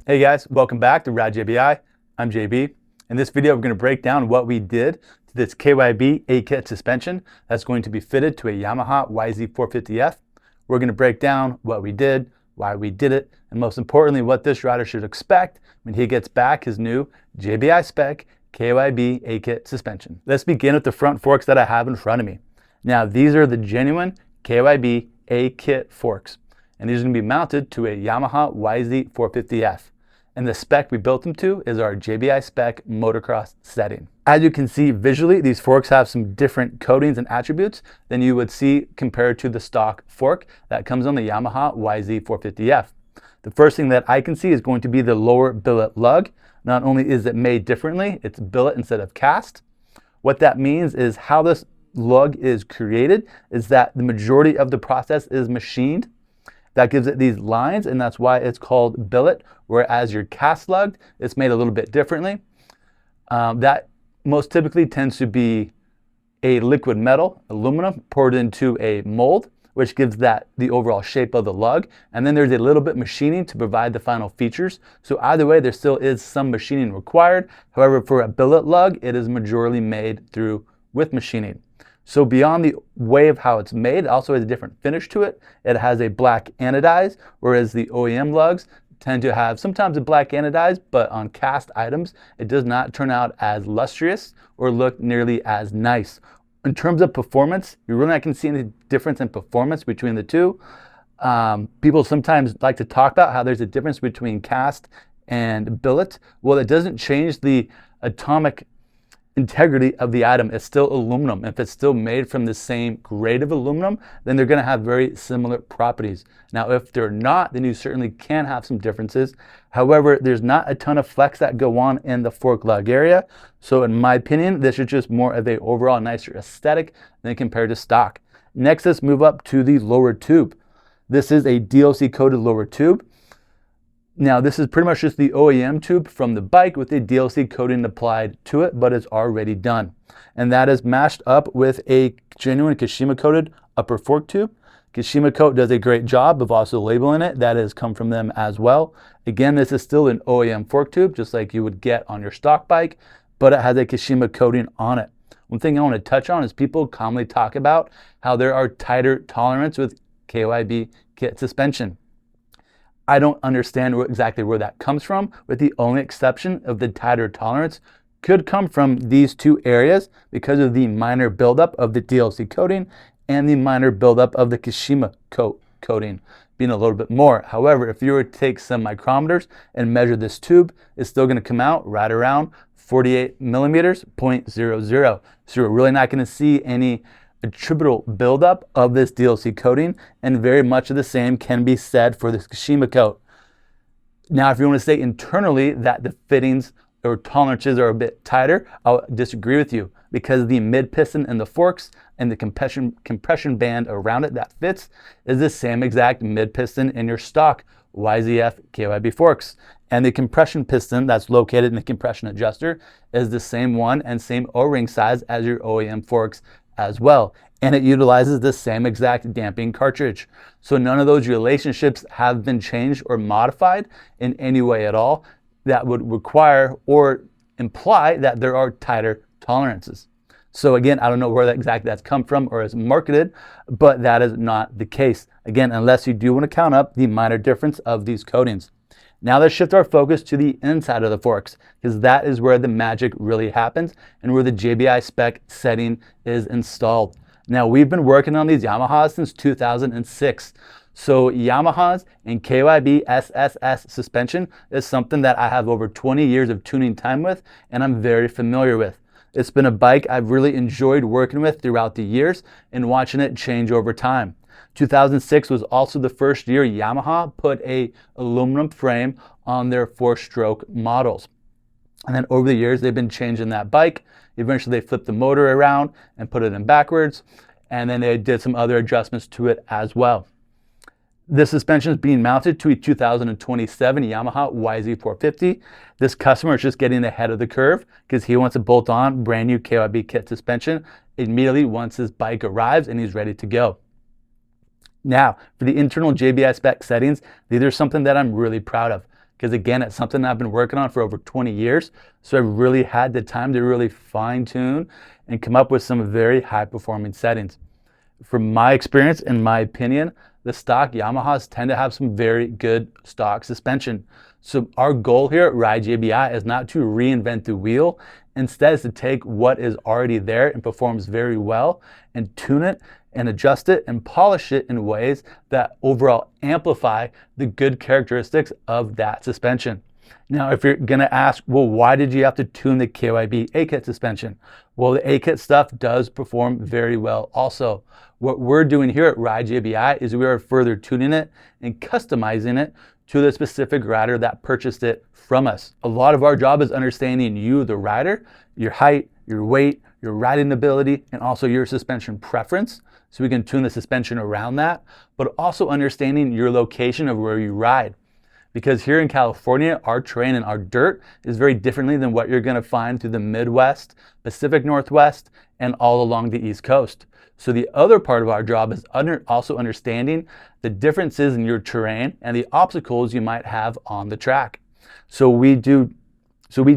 Hey guys, welcome back to Rad JBI. I'm JB. In this video, we're going to break down what we did to this KYB A-kit suspension that's going to be fitted to a Yamaha YZ450F. We're going to break down what we did, why we did it, and most importantly, what this rider should expect when he gets back his new JBI spec KYB A-kit suspension. Let's begin with the front forks that I have in front of me. Now, these are the genuine KYB A-kit forks, and these are going to be mounted to a Yamaha YZ450F. And the spec we built them to is our JBI spec motocross setting. As you can see visually, these forks have some different coatings and attributes than you would see compared to the stock fork that comes on the Yamaha YZ450F. The first thing that I can see is going to be the lower billet lug. Not only is it made differently, it's billet instead of cast. What that means is how this lug is created is that the majority of the process is machined. That gives it these lines, and that's why it's called billet, whereas your cast lug, it's made a little bit differently. That most typically tends to be a liquid metal, aluminum, poured into a mold, which gives that the overall shape of the lug. And then there's a little bit machining to provide the final features. So either way, there still is some machining required. However, for a billet lug, it is majorly made with machining. So beyond the way of how it's made, it also has a different finish to it. It has a black anodize, whereas the OEM lugs tend to have sometimes a black anodize, but on cast items, it does not turn out as lustrous or look nearly as nice. In terms of performance, you're really not going to see any difference in performance between the two. People sometimes like to talk about how there's a difference between cast and billet. Well, it doesn't change the atomic integrity of the item. It's still aluminum. If it's still made from the same grade of aluminum, then they're going to have very similar properties. Now, if they're not, then you certainly can have some differences. However, there's not a ton of flex that go on in the fork lug area. So in my opinion, this is just more of a overall nicer aesthetic than compared to stock. Next, let's move up to the lower tube. This is a DLC coated lower tube. Now, this is pretty much just the OEM tube from the bike with a DLC coating applied to it, but it's already done. And that is mashed up with a genuine Kashima coated upper fork tube. Kashima Coat does a great job of also labeling it. That has come from them as well. Again, this is still an OEM fork tube, just like you would get on your stock bike, but it has a Kashima coating on it. One thing I want to touch on is people commonly talk about how there are tighter tolerance with KYB kit suspension. I don't understand exactly where that comes from, with the only exception of the tighter tolerance could come from these two areas because of the minor buildup of the DLC coating and the minor buildup of the Kashima coating being a little bit more. However, if you were to take some micrometers and measure this tube, it's still going to come out right around 48 millimeters, 0.00. So you're really not going to see any attributable buildup of this DLC coating, and very much of the same can be said for this Kashima coat. Now, if you want to say internally that the fittings or tolerances are a bit tighter, I'll disagree with you, because the mid piston in the forks and the compression band around it that fits is the same exact mid piston in your stock YZF KYB forks. And the compression piston that's located in the compression adjuster is the same one and same O-ring size as your OEM forks as well, and it utilizes the same exact damping cartridge. So none of those relationships have been changed or modified in any way at all that would require or imply that there are tighter tolerances. So again, I don't know where exactly that's come from or is marketed, but that is not the case. Again, unless you do want to count up the minor difference of these coatings. Now let's shift our focus to the inside of the forks, because that is where the magic really happens and where the JBI spec setting is installed. Now, we've been working on these Yamahas since 2006. So Yamahas and KYB SSS suspension is something that I have over 20 years of tuning time with, and I'm very familiar with. It's been a bike I've really enjoyed working with throughout the years and watching it change over time. 2006 was also the first year Yamaha put a aluminum frame on their 4-stroke models. And then over the years, they've been changing that bike. Eventually, they flipped the motor around and put it in backwards. And then they did some other adjustments to it as well. This suspension is being mounted to a 2027 Yamaha YZ450. This customer is just getting ahead of the curve because he wants to bolt on brand new KYB kit suspension immediately once his bike arrives and he's ready to go. Now, for the internal JBI spec settings, these are something that I'm really proud of. because again, it's something I've been working on for over 20 years. So I really had the time to really fine tune and come up with some very high performing settings. From my experience, in my opinion, the stock Yamahas tend to have some very good stock suspension. So our goal here at Ride JBI is not to reinvent the wheel. Instead, is to take what is already there and performs very well and tune it and adjust it and polish it in ways that overall amplify the good characteristics of that suspension. Now, if you're going to ask, well, why did you have to tune the KYB A-kit suspension? Well, the A-kit stuff does perform very well also. What we're doing here at Ride JBI is we are further tuning it and customizing it to the specific rider that purchased it from us. A lot of our job is understanding you, the rider, your height, your weight, your riding ability, and also your suspension preference. So we can tune the suspension around that, but also understanding your location of where you ride. Because here in California, our terrain and our dirt is very differently than what you're gonna find through the Midwest, Pacific Northwest, and all along the East Coast. So the other part of our job is also understanding the differences in your terrain and the obstacles you might have on the track. So we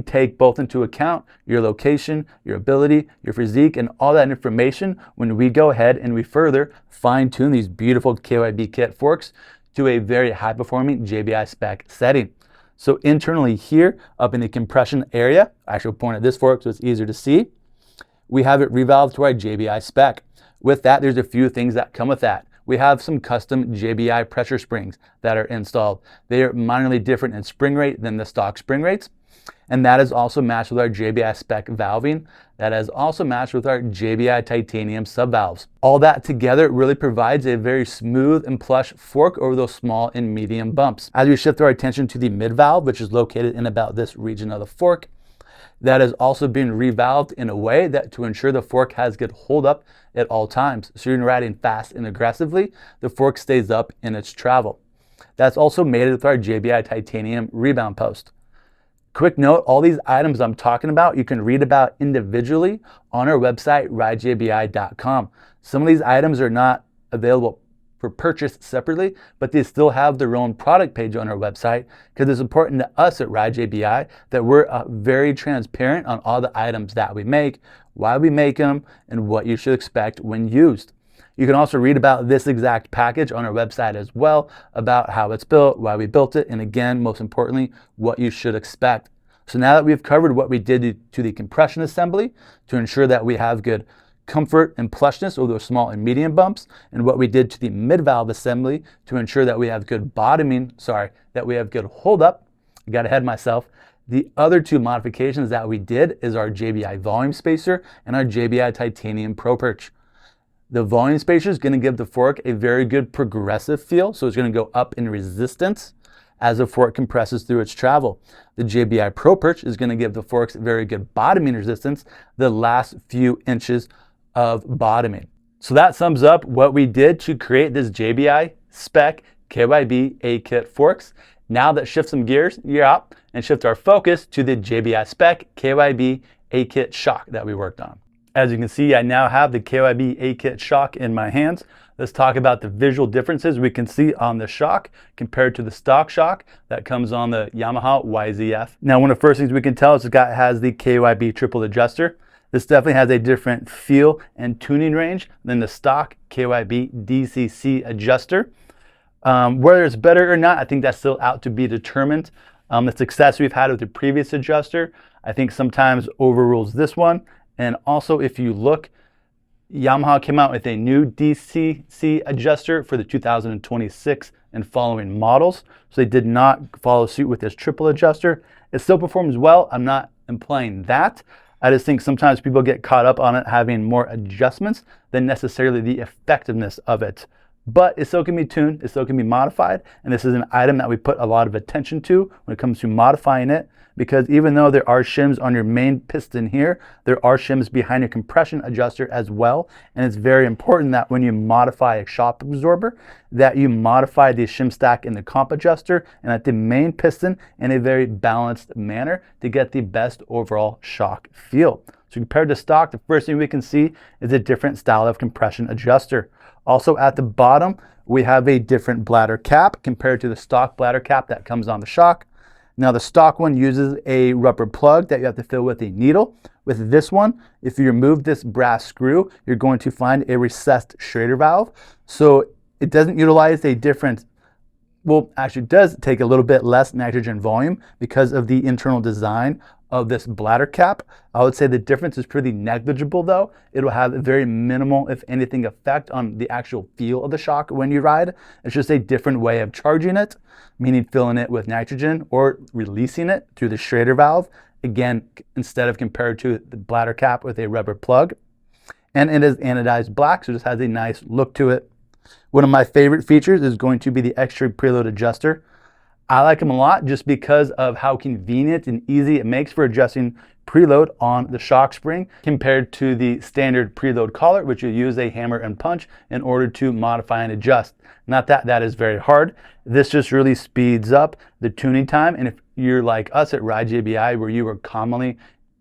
take both into account your location, your ability, your physique, and all that information when we go ahead and we further fine tune these beautiful KYB kit forks to a very high performing JBI spec setting. So internally here, up in the compression area, I actually point at this fork so it's easier to see, we have it revalved to our JBI spec. With that, there's a few things that come with that. We have some custom JBI pressure springs that are installed. They are minorly different in spring rate than the stock spring rates. And that is also matched with our JBI spec valving. That is also matched with our JBI titanium subvalves. All that together really provides a very smooth and plush fork over those small and medium bumps. As we shift our attention to the mid valve, which is located in about this region of the fork, that is also being revalved in a way that to ensure the fork has good hold up at all times. So you're riding fast and aggressively, the fork stays up in its travel. That's also mated with our JBI titanium rebound post. Quick note, all these items I'm talking about, you can read about individually on our website, ridejbi.com. Some of these items are not available for purchase separately, but they still have their own product page on our website because it's important to us at Ride JBI that we're very transparent on all the items that we make, why we make them, and what you should expect when used. You can also read about this exact package on our website as well, about how it's built, why we built it, and again, most importantly, what you should expect. So now that we've covered what we did to the compression assembly to ensure that we have good comfort and plushness over those small and medium bumps, and what we did to the mid-valve assembly to ensure that we have good bottoming, that we have good hold up. I got ahead of myself. The other two modifications that we did is our JBI volume spacer and our JBI titanium pro perch. The volume spacer is going to give the fork a very good progressive feel, so it's going to go up in resistance as the fork compresses through its travel. The JBI pro perch is going to give the forks very good bottoming resistance the last few inches of bottoming. So that sums up what we did to create this JBI spec KYB A-kit forks. Now let's shift some gears and shift our focus to the JBI spec KYB A-kit shock that we worked on. As you can see, I now have the KYB A-kit shock in my hands. Let's talk about the visual differences we can see on the shock compared to the stock shock that comes on the Yamaha YZF. Now, one of the first things we can tell is it has the KYB triple adjuster. This definitely has a different feel and tuning range than the stock KYB DCC adjuster. Whether it's better or not, I think that's still out to be determined. The success we've had with the previous adjuster, I think sometimes overrules this one. And also, if you look, Yamaha came out with a new DCC adjuster for the 2026 and following models. So they did not follow suit with this triple adjuster. It still performs well. I'm not implying that. I just think sometimes people get caught up on it having more adjustments than necessarily the effectiveness of it. But it still can be tuned, it still can be modified, and this is an item that we put a lot of attention to when it comes to modifying it, because even though there are shims on your main piston here, there are shims behind your compression adjuster as well, and it's very important that when you modify a shock absorber, that you modify the shim stack in the comp adjuster and at the main piston in a very balanced manner to get the best overall shock feel. So compared to stock, the first thing we can see is a different style of compression adjuster. Also at the bottom, we have a different bladder cap compared to the stock bladder cap that comes on the shock. Now the stock one uses a rubber plug that you have to fill with a needle. With this one, if you remove this brass screw, you're going to find a recessed Schrader valve. So it doesn't utilize a different, well, actually does take a little bit less nitrogen volume because of the internal design of this bladder cap. I would say the difference is pretty negligible though. It'll have a very minimal, if anything, effect on the actual feel of the shock when you ride. It's just a different way of charging it, meaning filling it with nitrogen or releasing it through the Schrader valve. Again, instead of compared to the bladder cap with a rubber plug. And it is anodized black, so it just has a nice look to it. One of my favorite features is going to be the extra preload adjuster. I like them a lot just because of how convenient and easy it makes for adjusting preload on the shock spring compared to the standard preload collar, which you use a hammer and punch in order to modify and adjust. Not that that is very hard. This just really speeds up the tuning time. And if you're like us at Ride JBI, where you are commonly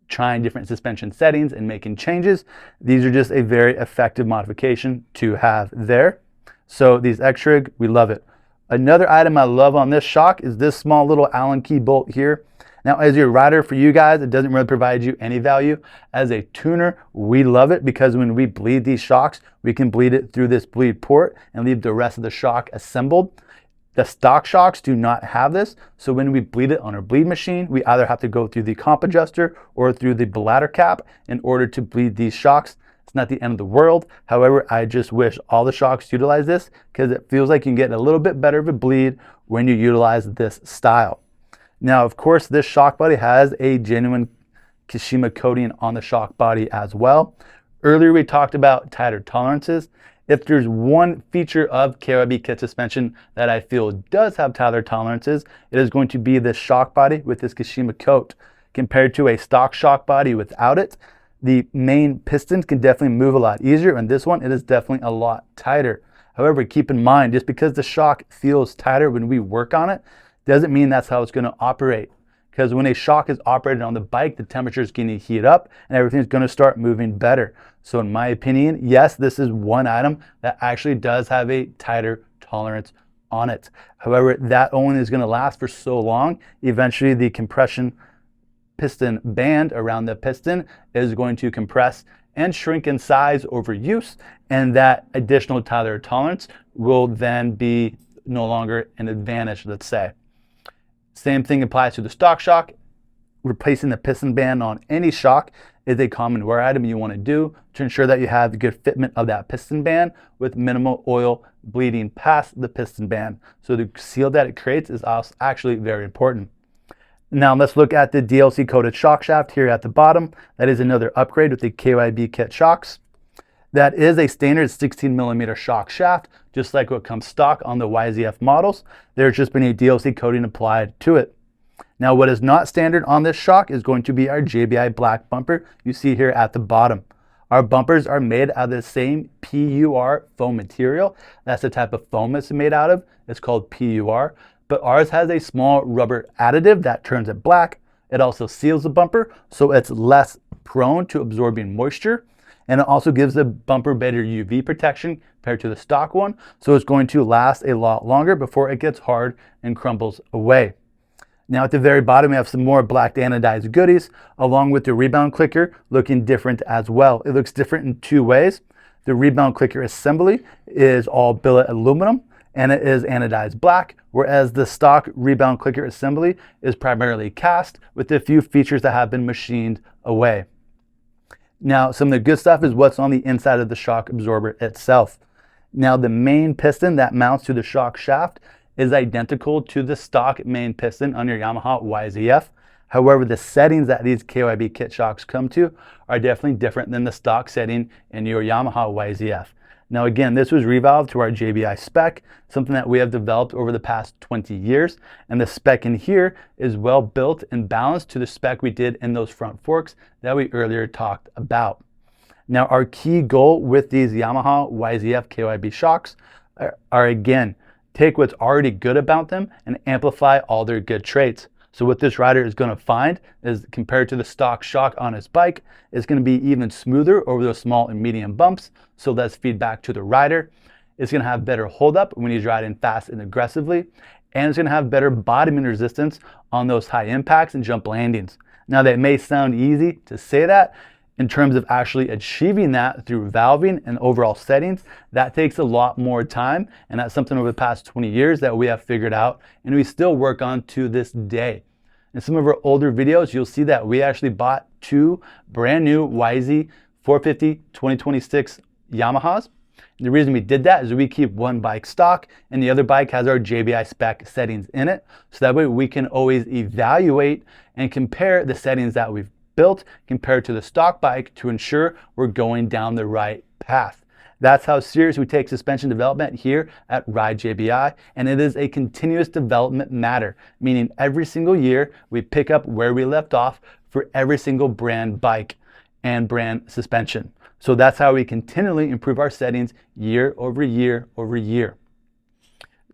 trying different suspension settings and making changes, these are just a very effective modification to have there. So these X-Rig, we love it. Another item I love on this shock is this small little Allen key bolt here. Now, as your rider, for you guys, it doesn't really provide you any value. As a tuner, we love it because when we bleed these shocks, we can bleed it through this bleed port and leave the rest of the shock assembled. The stock shocks do not have this, so when we bleed it on our bleed machine, we either have to go through the comp adjuster or through the bladder cap in order to bleed these shocks. It's not the end of the world. However, I just wish all the shocks utilize this because it feels like you can get a little bit better of a bleed when you utilize this style. Now, of course, this shock body has a genuine Kashima coating on the shock body as well. Earlier, we talked about tighter tolerances. If there's one feature of KYB A-kit suspension that I feel does have tighter tolerances, it is going to be this shock body with this Kashima coat. Compared to a stock shock body without it, the main pistons can definitely move a lot easier, and this one, it is definitely a lot tighter. However, keep in mind, just because the shock feels tighter when we work on it, doesn't mean that's how it's going to operate. Because when a shock is operated on the bike, the temperature is going to heat up and everything's going to start moving better. So in my opinion, yes, this is one item that actually does have a tighter tolerance on it. However, that only is going to last for so long. Eventually, the compression piston band around the piston is going to compress and shrink in size over use, and that additional tighter tolerance will then be no longer an advantage, let's say. Same thing applies to the stock shock. Replacing the piston band on any shock is a common wear item you want to do to ensure that you have the good fitment of that piston band with minimal oil bleeding past the piston band. So the seal that it creates is also actually very important. Now let's look at the DLC coated shock shaft here at the bottom. That is another upgrade with the KYB A-kit shocks. That is a standard 16mm shock shaft, just like what comes stock on the YZF models. There's just been a DLC coating applied to it. Now what is not standard on this shock is going to be our JBI black bumper you see here at the bottom. Our bumpers are made out of the same PUR foam material. That's the type of foam it's made out of. It's called PUR. But ours has a small rubber additive that turns it black. It also seals the bumper, so it's less prone to absorbing moisture. And it also gives the bumper better UV protection compared to the stock one. So it's going to last a lot longer before it gets hard and crumbles away. Now at the very bottom, we have some more black anodized goodies, along with the rebound clicker looking different as well. It looks different in two ways. The rebound clicker assembly is all billet aluminum, and it is anodized black, whereas the stock rebound clicker assembly is primarily cast with a few features that have been machined away. Now, some of the good stuff is what's on the inside of the shock absorber itself. Now, the main piston that mounts to the shock shaft is identical to the stock main piston on your Yamaha YZF. However, the settings that these KYB A-kit shocks come to are definitely different than the stock setting in your Yamaha YZF. Now again, this was revolved to our JBI spec, something that we have developed over the past 20 years. And the spec in here is well built and balanced to the spec we did in those front forks that we earlier talked about. Now our key goal with these Yamaha YZF KYB shocks are again, take what's already good about them and amplify all their good traits. So what this rider is going to find is, compared to the stock shock on his bike, it's going to be even smoother over those small and medium bumps. So that's feedback to the rider. It's going to have better hold up when he's riding fast and aggressively. and it's going to have better bottoming resistance on those high impacts and jump landings. Now, that may sound easy to say that. In terms of actually achieving that through valving and overall settings, that takes a lot more time, and that's something over the past 20 years that we have figured out and we still work on to this day. In some of our older videos, you'll see that we actually bought 2 brand new YZ 450 2026 Yamahas. And the reason we did that is we keep one bike stock and the other bike has our JBI spec settings in it, so that way we can always evaluate and compare the settings that we've built compared to the stock bike to ensure we're going down the right path. That's how serious we take suspension development here at Ride JBI, and it is a continuous development matter, meaning every single year we pick up where we left off for every single brand bike and brand suspension. So that's how we continually improve our settings year over year over year.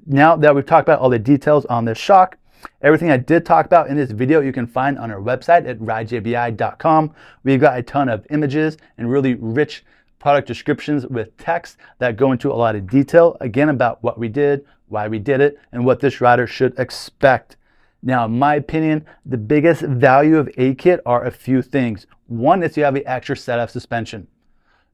Now that we've talked about all the details on this shock, everything I did talk about in this video you can find on our website at ridejbi.com. We've got a ton of images and really rich product descriptions with text that go into a lot of detail, again, about what we did, why we did it, and what this rider should expect. Now, in my opinion, the biggest value of A-kit are a few things. One is you have the extra set of suspension.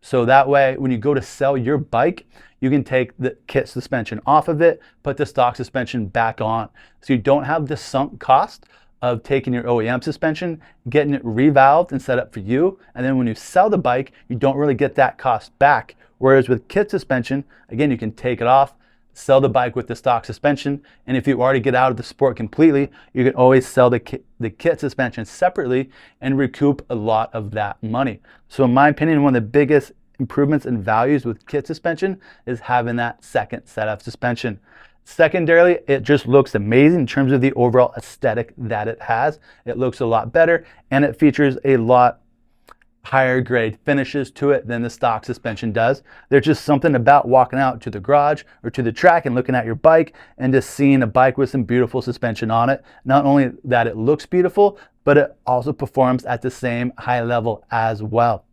So that way, when you go to sell your bike, you can take the kit suspension off of it, put the stock suspension back on. So you don't have the sunk cost of taking your OEM suspension, getting it revalved and set up for you. And then when you sell the bike, you don't really get that cost back. Whereas with kit suspension, again, you can take it off, sell the bike with the stock suspension. And if you already get out of the sport completely, you can always sell the kit suspension separately and recoup a lot of that money. So in my opinion, one of the biggest improvements and values with kit suspension is having that second set of suspension. Secondarily, it just looks amazing in terms of the overall aesthetic that it has. It looks a lot better and it features a lot higher grade finishes to it than the stock suspension does. There's just something about walking out to the garage or to the track and looking at your bike and just seeing a bike with some beautiful suspension on it. Not only that it looks beautiful, but it also performs at the same high level as well.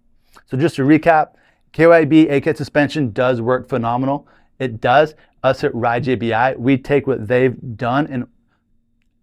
So just to recap, KYB A-kit suspension does work phenomenal. It does. Us at Ride JBI, we take what they've done and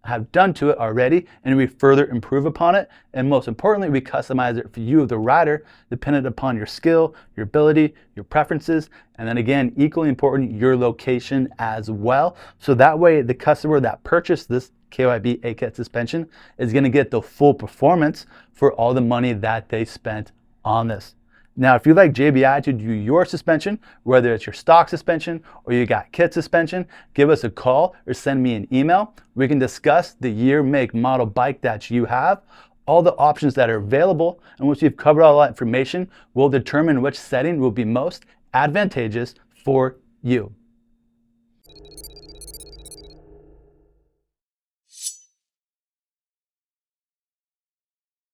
have done to it already, and we further improve upon it. And most importantly, we customize it for you, the rider, dependent upon your skill, your ability, your preferences, and then again, equally important, your location as well. So that way, the customer that purchased this KYB A-kit suspension is going to get the full performance for all the money that they spent on this. Now, if you'd like JBI to do your suspension, whether it's your stock suspension or you got kit suspension, give us a call or send me an email. We can discuss the year, make, model bike that you have, all the options that are available, and once you've covered all that information, we'll determine which setting will be most advantageous for you.